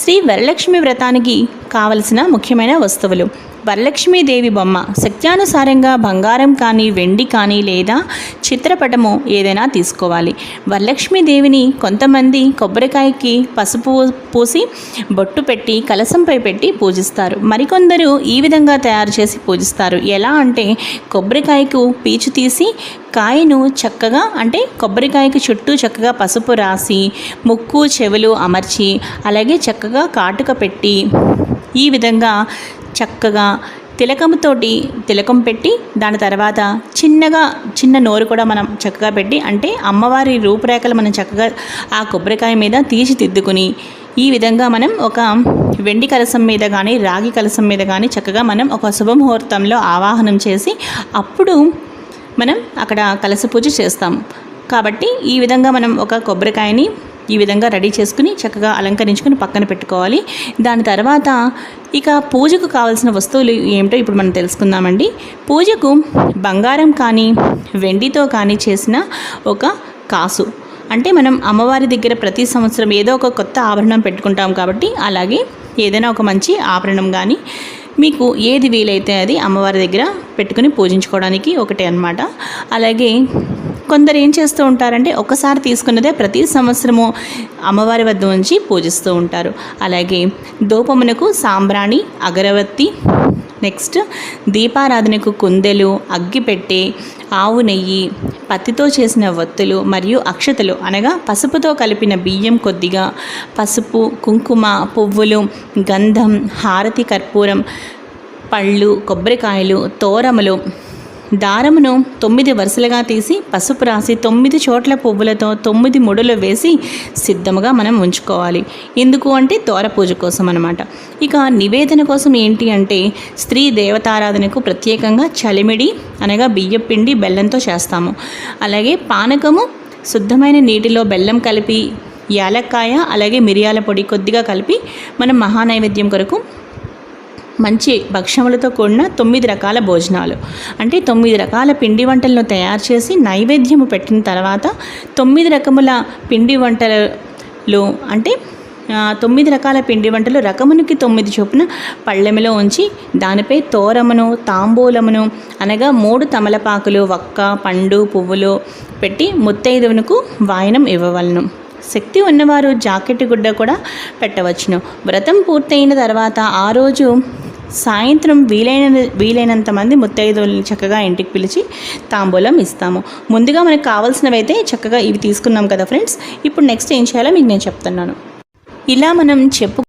శ్రీ వరలక్ష్మి వ్రతానికి కావలసిన ముఖ్యమైన వస్తువులు: వరలక్ష్మీదేవి బొమ్మ, శక్త్యానుసారంగా బంగారం కానీ వెండి కానీ లేదా చిత్రపటము ఏదైనా తీసుకోవాలి. వరలక్ష్మీదేవిని కొంతమంది కొబ్బరికాయకి పసుపు పూసి బొట్టు పెట్టి కలశంపై పెట్టి పూజిస్తారు. మరికొందరు ఈ విధంగా తయారు చేసి పూజిస్తారు. ఎలా అంటే, కొబ్బరికాయకు పీచు తీసి కాయను చక్కగా, అంటే కొబ్బరికాయకు చుట్టూ చక్కగా పసుపు రాసి ముక్కు చెవులు అమర్చి అలాగే చక్కగా కాటుక పెట్టి ఈ విధంగా చక్కగా తిలకం పెట్టి దాని తర్వాత చిన్న నోరు కూడా మనం చక్కగా పెట్టి, అంటే అమ్మవారి రూపురేఖలు మనం చక్కగా ఆ కొబ్బరికాయ మీద తీర్చిదిద్దుకుని ఈ విధంగా మనం ఒక వెండి కలశం మీద కానీ రాగి కలశం మీద కానీ చక్కగా మనం ఒక శుభముహూర్తంలో ఆవాహనం చేసి అప్పుడు మనం అక్కడ కలశ పూజ చేస్తాం. కాబట్టి ఈ విధంగా మనం ఒక కొబ్బరికాయని ఈ విధంగా రెడీ చేసుకుని చక్కగా అలంకరించుకుని పక్కన పెట్టుకోవాలి. దాని తర్వాత ఇక పూజకు కావాల్సిన వస్తువులు ఏమిటో ఇప్పుడు మనం తెలుసుకుందామండి. పూజకు బంగారం కానీ వెండితో కానీ చేసిన ఒక కాసు, అంటే మనం అమ్మవారి దగ్గర ప్రతి సంవత్సరం ఏదో ఒక కొత్త ఆభరణం పెట్టుకుంటాం కాబట్టి అలాగే ఏదైనా ఒక మంచి ఆభరణం కానీ మీకు ఏది వీలైతే అది అమ్మవారి దగ్గర పెట్టుకుని పూజించుకోవడానికి ఒకటే అన్నమాట. అలాగే కొందరు ఏం చేస్తూ ఉంటారంటే ఒకసారి తీసుకున్నదే ప్రతి సంవత్సరము అమ్మవారి వద్ద ఉంచి పూజిస్తూ ఉంటారు. అలాగే ధూపమునకు సాంబ్రాణి, అగరవత్తి, నెక్స్ట్ దీపారాధనకు కుందెలు, అగ్గిపెట్టె, ఆవు నెయ్యి, పత్తితో చేసిన వత్తులు మరియు అక్షతలు అనగా పసుపుతో కలిపిన బియ్యం కొద్దిగా, పసుపు, కుంకుమ, పువ్వులు, గంధం, హారతి, కర్పూరం, పళ్ళు, కొబ్బరికాయలు, తోరములు, దారమును 9 వరుసలుగా తీసి పసుపు రాసి 9 చోట్ల పువ్వులతో 9 ముడులు వేసి సిద్ధముగా మనం ఉంచుకోవాలి. ఎందుకు అంటే తోర పూజ కోసం అన్నమాట. ఇక నివేదన కోసం ఏంటి అంటే, స్త్రీ దేవతారాధనకు ప్రత్యేకంగా చలిమిడి అనగా బియ్యం పిండి బెల్లంతో చేస్తాము. అలాగే పానకము శుద్ధమైన నీటిలో బెల్లం కలిపి యాలక్కాయ అలాగే మిరియాల పొడి కొద్దిగా కలిపి మనం మహానైవేద్యం కొరకు మంచి భక్ష్యములతో కూడిన 9 రకాల భోజనాలు, అంటే 9 రకాల పిండి వంటలను తయారు చేసి నైవేద్యము పెట్టిన తర్వాత 9 రకముల పిండి వంటలు, అంటే 9 రకాల పిండి వంటలు రకమునికి 9 చొప్పున పళ్ళెములో ఉంచి దానిపై తోరమును, తాంబూలమును అనగా 3 తమలపాకులు, వక్క, పండు, పువ్వులు పెట్టి ముత్తైదువునకు వాయనం ఇవ్వవలను. శక్తి ఉన్నవారు జాకెట్ గుడ్డ కూడా పెట్టవచ్చును. వ్రతం పూర్తయిన తర్వాత ఆ రోజు సాయంత్రం వీలైనంత మంది ముత్తైదువులను చక్కగా ఇంటికి పిలిచి తాంబూలం ఇస్తాము. ముందుగా మనకు కావాల్సినవి అయితే చక్కగా ఇవి తీసుకున్నాం కదా ఫ్రెండ్స్. ఇప్పుడు నెక్స్ట్ ఏం చేయాలో మీకు నేను చెప్తున్నాను. ఇలా మనం